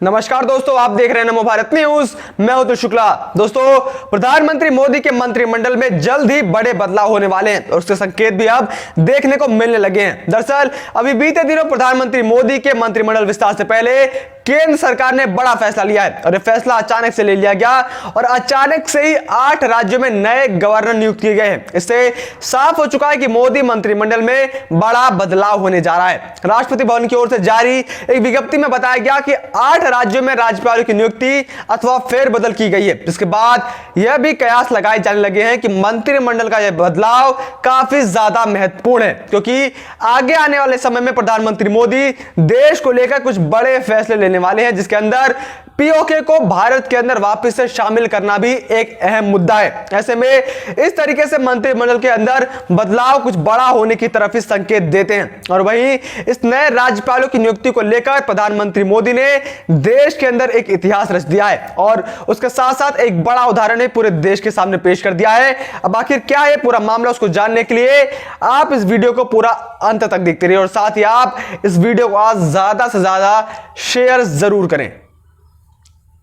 नमस्कार दोस्तों, आप देख रहे हैं नमो भारत न्यूज। मैं हूं तो शुक्ला। दोस्तों, प्रधानमंत्री मोदी के मंत्रिमंडल में जल्द ही बड़े बदलाव होने वाले हैं और उसके संकेत भी अब देखने को मिलने लगे हैं। दरअसल अभी बीते दिनों प्रधानमंत्री मोदी के मंत्रिमंडल विस्तार से पहले केंद्र सरकार ने बड़ा फैसला लिया है और यह फैसला अचानक से ले लिया गया और अचानक से ही 8 राज्यों में नए गवर्नर नियुक्त किए गए हैं। इससे साफ हो चुका है कि मोदी मंत्रिमंडल में बड़ा बदलाव होने जा रहा है। राष्ट्रपति भवन की ओर से जारी एक विज्ञप्ति में बताया गया कि 8 राज्यों में राज्यपालों की नियुक्ति अथवा फेरबदल की गई है। इसके बाद यह भी कयास लगाए जाने लगे हैं कि मंत्रिमंडल का यह बदलाव काफी ज्यादा महत्वपूर्ण है, क्योंकि आगे आने वाले समय में प्रधानमंत्री मोदी देश को लेकर कुछ बड़े फैसले लेने वाले हैं, जिसके अंदर पीओके को भारत के अंदर वापस से शामिल करना भी एक अहम मुद्दा है। ऐसे में इस तरीके से मंत्रिमंडल के अंदर बदलाव कुछ बड़ा होने की तरफ ही संकेत देते हैं। और वहीं इस नए राज्यपालों की नियुक्ति को लेकर प्रधानमंत्री मोदी ने देश के अंदर एक इतिहास रच दिया है और उसके साथ साथ एक बड़ा उदाहरण पूरे देश के सामने पेश कर दिया है। अब आखिर क्या है पूरा मामला, उसको जानने के लिए आप इस वीडियो को पूरा अंत तक देखते रहिए और साथ ही आप इस वीडियो को आज ज्यादा से ज्यादा शेयर जरूर करें।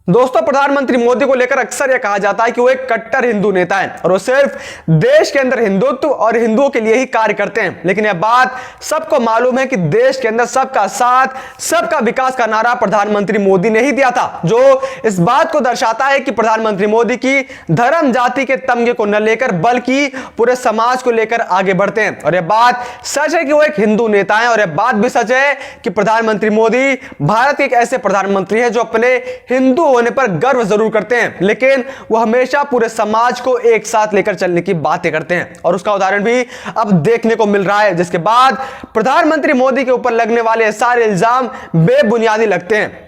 दोस्तों, प्रधानमंत्री मोदी को लेकर अक्सर यह कहा जाता है कि वो एक कट्टर हिंदू नेता है और वो सिर्फ देश के अंदर हिंदुत्व और हिंदुओं के लिए ही कार्य करते हैं। लेकिन यह बात सबको मालूम है कि देश के अंदर सबका साथ सबका विकास का नारा प्रधानमंत्री मोदी ने ही दिया था, जो इस बात को दर्शाता है कि प्रधानमंत्री मोदी की धर्म जाति के तमगे को न लेकर बल्कि पूरे समाज को लेकर आगे बढ़ते हैं। और यह बात सच है कि वो एक हिंदू नेता है और यह बात भी सच है कि प्रधानमंत्री मोदी भारत के एक ऐसे प्रधानमंत्री हैं जो अपने हिंदू होने पर गर्व जरूर करते हैं, लेकिन वो हमेशा पूरे समाज को एक साथ लेकर चलने की बातें करते हैं। और उसका उदाहरण भी अब देखने को मिल रहा है, जिसके बाद प्रधानमंत्री मोदी के ऊपर लगने वाले सारे इल्जाम बेबुनियादी लगते हैं।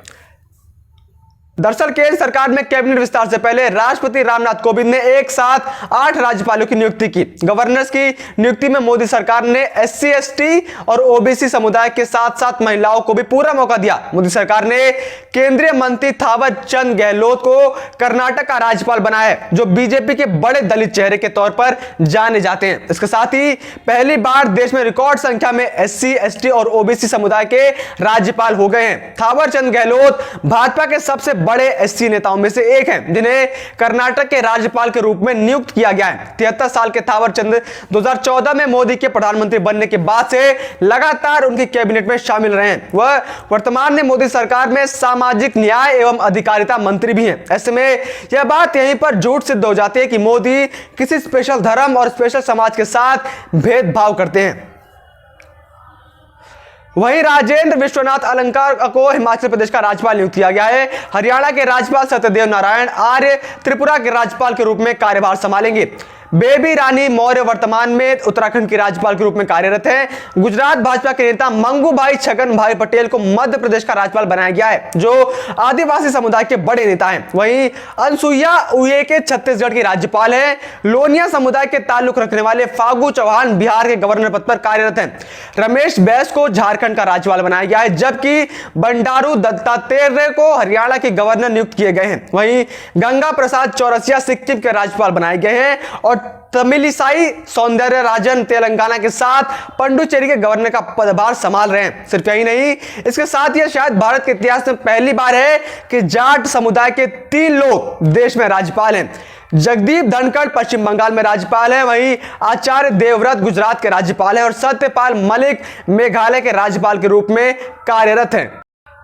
दरअसल केंद्र सरकार में कैबिनेट विस्तार से पहले राष्ट्रपति रामनाथ कोविंद ने एक साथ 8 राज्यपालों की नियुक्ति की। गवर्नर्स की नियुक्ति में मोदी सरकार ने SC ST और OBC समुदाय के साथ साथ महिलाओं को भी पूरा मौका दिया। मोदी सरकार ने केंद्रीय मंत्री थावर चंद गहलोत को कर्नाटक का राज्यपाल बनाया है, जो बीजेपी के बड़े दलित चेहरे के तौर पर जाने जाते हैं। इसके साथ ही पहली बार देश में रिकॉर्ड संख्या में SC ST और OBC समुदाय के राज्यपाल हो गए हैं। थावर चंद गहलोत भाजपा के सबसे बड़े SC नेताओं में से एक हैं, जिन्हें कर्नाटक के राज्यपाल के रूप में नियुक्त किया गया है। 73 साल के थावर चंद 2014 में मोदी के प्रधानमंत्री बनने के बाद से लगातार उनकी कैबिनेट में शामिल रहे हैं। वह वर्तमान में मोदी सरकार में सामाजिक न्याय एवं अधिकारिता मंत्री भी हैं। ऐसे में यह बात यहीं पर झूठ सिद्ध हो जाती है कि मोदी किसी स्पेशल धर्म और स्पेशल समाज के साथ भेदभाव करते हैं। वहीं राजेंद्र विश्वनाथ अलंकार को हिमाचल प्रदेश का राज्यपाल नियुक्त किया गया है। हरियाणा के राज्यपाल सत्यदेव नारायण आर्य त्रिपुरा के राज्यपाल के रूप में कार्यभार संभालेंगे। बेबी रानी मौर्य वर्तमान में उत्तराखंड के राज्यपाल के रूप में कार्यरत हैं। गुजरात भाजपा के नेता मंगू भाई छगन भाई पटेल को मध्य प्रदेश का राज्यपाल बनाया गया है, जो आदिवासी समुदाय के बड़े नेता हैं। वहीं अनसुईया उइके छत्तीसगढ़ की राज्यपाल है। लोनिया समुदाय के ताल्लुक रखने वाले फागू चौहान बिहार के गवर्नर पद पर कार्यरत हैं। रमेश बैस को झारखंड का राज्यपाल बनाया गया है, जबकि बंडारू दत्तात्रेय को हरियाणा के गवर्नर नियुक्त किए गए हैं। वहीं गंगा प्रसाद चौरसिया सिक्किम के राज्यपाल बनाए गए हैं और तमिलिसाई सौंदर्य राजन तेलंगाना के साथ पंडुचेरी के गवर्नर का पदभार संभाल रहे हैं। सिर्फ यही नहीं, इसके साथ यह शायद भारत के इतिहास में पहली बार है कि जाट समुदाय के 3 लोग देश में राज्यपाल हैं। जगदीप धनखड़ पश्चिम बंगाल में राज्यपाल है, वहीं आचार्य देवव्रत गुजरात के राज्यपाल है और सत्यपाल मलिक मेघालय के राज्यपाल के रूप में कार्यरत हैं।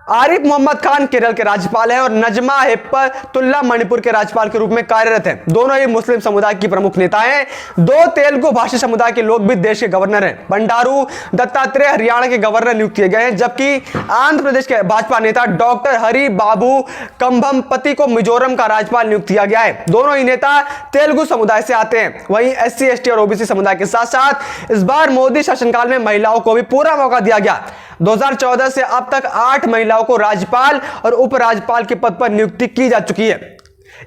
आरिफ मोहम्मद खान केरल के राज्यपाल हैं और नजमा हेपतुल्ला मणिपुर के राज्यपाल के रूप में कार्यरत हैं। दोनों ही मुस्लिम समुदाय की प्रमुख नेता हैं। 2 तेलुगु भाषी समुदाय के लोग भी देश के गवर्नर हैं। बंडारू दत्तात्रेय हरियाणा के गवर्नर नियुक्त किए गए हैं, जबकि आंध्र प्रदेश के भाजपा नेता डॉक्टर हरि बाबू कंभमपति को मिजोरम का राज्यपाल नियुक्त किया गया है। दोनों ही नेता तेलुगु समुदाय से आते हैं। वहीं SC ST और OBC समुदाय के साथ साथ इस बार मोदी शासनकाल में महिलाओं को भी पूरा मौका दिया गया। 2014 से अब तक 8 महिलाओं को राज्यपाल और उपराज्यपाल के पद पर नियुक्ति की जा चुकी है।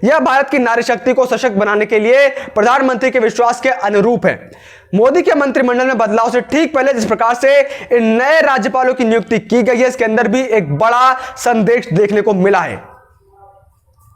यह भारत की नारी शक्ति को सशक्त बनाने के लिए प्रधानमंत्री के विश्वास के अनुरूप है। मोदी के मंत्रिमंडल में बदलाव से ठीक पहले जिस प्रकार से इन नए राज्यपालों की नियुक्ति की गई है, इसके अंदर भी एक बड़ा संदेश देखने को मिला है।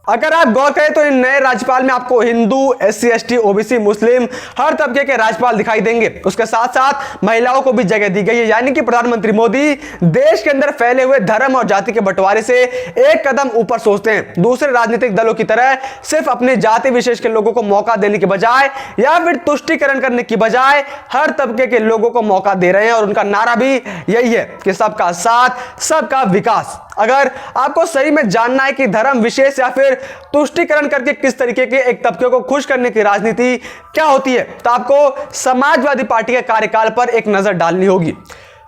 अगर आप गौर करें तो इन नए राज्यपाल में आपको हिंदू, SC, ST, OBC, मुस्लिम हर तबके के राज्यपाल दिखाई देंगे। उसके साथ साथ महिलाओं को भी जगह दी गई है, यानी कि प्रधानमंत्री मोदी देश के अंदर फैले हुए धर्म और जाति के बंटवारे से एक कदम ऊपर सोचते हैं। दूसरे राजनीतिक दलों की तरह सिर्फ अपने जाति विशेष के लोगों को मौका देने के बजाय या फिर तुष्टीकरण करने की बजाय हर तबके के लोगों को मौका दे रहे हैं और उनका नारा भी यही है कि सबका साथ, सबका विकास। अगर आपको सही में जानना है कि धर्म विशेष या फिर तुष्टीकरण करके किस तरीके के एक तबके को खुश करने की राजनीति क्या होती है, तो आपको समाजवादी पार्टी के कार्यकाल पर एक नजर डालनी होगी।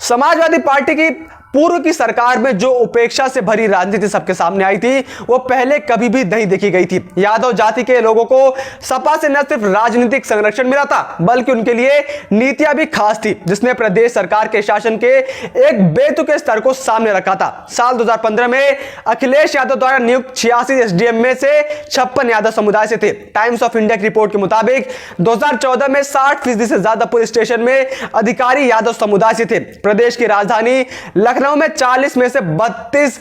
समाजवादी पार्टी की पूर्व की सरकार में जो उपेक्षा से भरी राजनीति सबके सामने आई थी वो पहले कभी भी नहीं देखी गई थी। यादव जाति के लोगों को सपा से न सिर्फ राजनीतिक संरक्षण मिला था बल्कि उनके लिए नीतियां भी खास थी, जिसने प्रदेश सरकार के शासन के एक बेतुके स्तर को सामने रखा था। साल 2015 में अखिलेश यादव द्वारा नियुक्त 86 SDM में से 56 यादव समुदाय से थे। टाइम्स ऑफ इंडिया की रिपोर्ट के मुताबिक 2014 में 60% से ज्यादा पुलिस स्टेशन में अधिकारी यादव समुदाय से थे। प्रदेश की राजधानी लखनऊ में 40 में से 32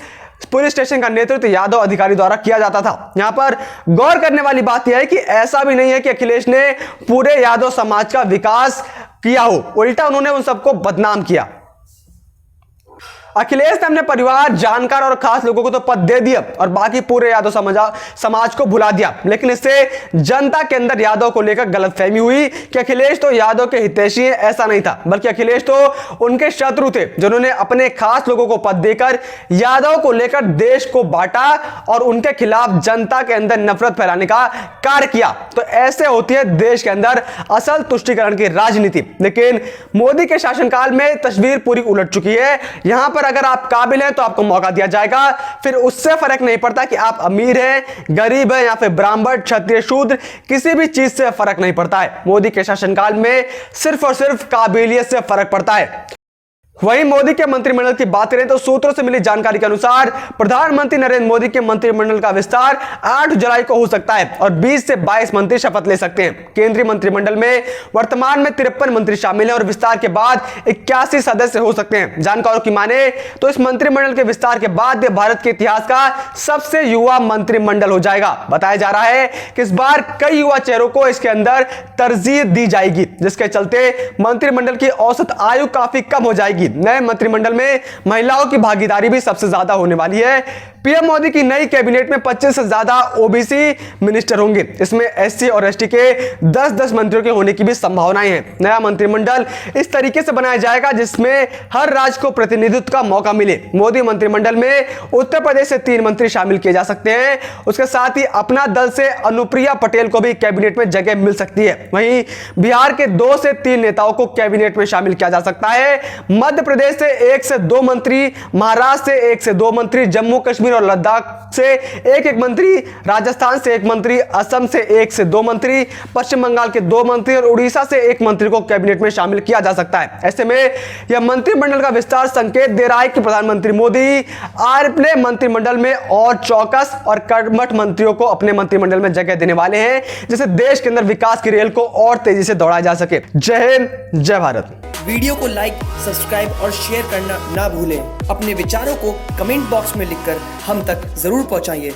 पुलिस स्टेशन का नेतृत्व यादव अधिकारी द्वारा किया जाता था। यहां पर गौर करने वाली बात यह है कि ऐसा भी नहीं है कि अखिलेश ने पूरे यादव समाज का विकास किया हो, उल्टा उन्होंने उन सबको बदनाम किया। अखिलेश ने अपने परिवार, जानकार और खास लोगों को तो पद दे दिया और बाकी पूरे यादव समाज को भुला दिया, लेकिन इससे जनता के अंदर यादव को लेकर गलतफहमी हुई कि अखिलेश तो यादव के हितैषी हैं। ऐसा नहीं था, बल्कि अखिलेश तो उनके शत्रु थे जिन्होंने अपने खास लोगों को पद देकर यादव को लेकर देश को बांटा और उनके खिलाफ जनता के अंदर नफरत फैलाने का कार्य किया। तो ऐसे होती है देश के अंदर असल तुष्टीकरण की राजनीति। लेकिन मोदी के शासनकाल में तस्वीर पूरी उलट चुकी है। यहां पर अगर आप काबिल हैं तो आपको मौका दिया जाएगा, फिर उससे फर्क नहीं पड़ता कि आप अमीर हैं, गरीब हैं या फिर ब्राह्मण, क्षत्रिय, शूद्र, किसी भी चीज से फर्क नहीं पड़ता है। मोदी के शासनकाल में सिर्फ और सिर्फ काबिलियत से फर्क पड़ता है। वहीं मोदी के मंत्रिमंडल की बात करें तो सूत्रों से मिली जानकारी के अनुसार प्रधानमंत्री नरेंद्र मोदी के मंत्रिमंडल का विस्तार 8 जुलाई को हो सकता है और 20 से 22 मंत्री शपथ ले सकते हैं। केंद्रीय मंत्रिमंडल में वर्तमान में 53 मंत्री शामिल हैं और विस्तार के बाद 81 सदस्य हो सकते हैं। जानकारों की माने तो इस मंत्रिमंडल के विस्तार के बाद भारत के इतिहास का सबसे युवा मंत्रिमंडल हो जाएगा। बताया जा रहा है कि इस बार कई युवा चेहरों को इसके अंदर तरजीह दी जाएगी, जिसके चलते मंत्रिमंडल की औसत आयु काफी कम हो जाएगी। नए मंत्रिमंडल में महिलाओं की भागीदारी भी सबसे ज्यादा होने वाली है। पीएम मोदी की नई कैबिनेट में 25 से ज्यादा OBC मिनिस्टर होंगे। इसमें SC और ST के 10-10 मंत्रियों के होने की भी संभावनाएं हैं। नया मंत्रिमंडल इस तरीके से बनाया जाएगा जिसमें हर राज्य को प्रतिनिधित्व का मौका मिले। मोदी मंत्रिमंडल में उत्तर प्रदेश से 3 मंत्री शामिल किए जा सकते हैं। उसके साथ ही अपना दल से अनुप्रिया पटेल को भी कैबिनेट में जगह मिल सकती है। वहीं बिहार के 2 से 3 नेताओं को कैबिनेट में शामिल किया जा सकता है। मध्य प्रदेश से 1 से 2 मंत्री, महाराष्ट्र से 1 से 2 मंत्री, जम्मू कश्मीर और लद्दाख से 1-1 मंत्री, राजस्थान से 1 मंत्री, असम से 1 से 2 मंत्री, पश्चिम बंगाल के 2 मंत्री और उड़ीसा से 1 मंत्री को कैबिनेट में शामिल किया जा सकता है। ऐसे में यह मंत्रिमंडल का विस्तार संकेत दे रहा है कि प्रधानमंत्री मोदी अपने मंत्रिमंडल में और चौकस और कर्मठ मंत्रियों को अपने मंत्रिमंडल में जगह देने वाले हैं, जिससे देश के अंदर विकास की रेल को और तेजी से दौड़ाया जा सके। जय हिंद, जय भारत। वीडियो को लाइक, सब्सक्राइब और शेयर करना ना भूलें। अपने विचारों को कमेंट बॉक्स में लिखकर हम तक जरूर पहुंचाइए।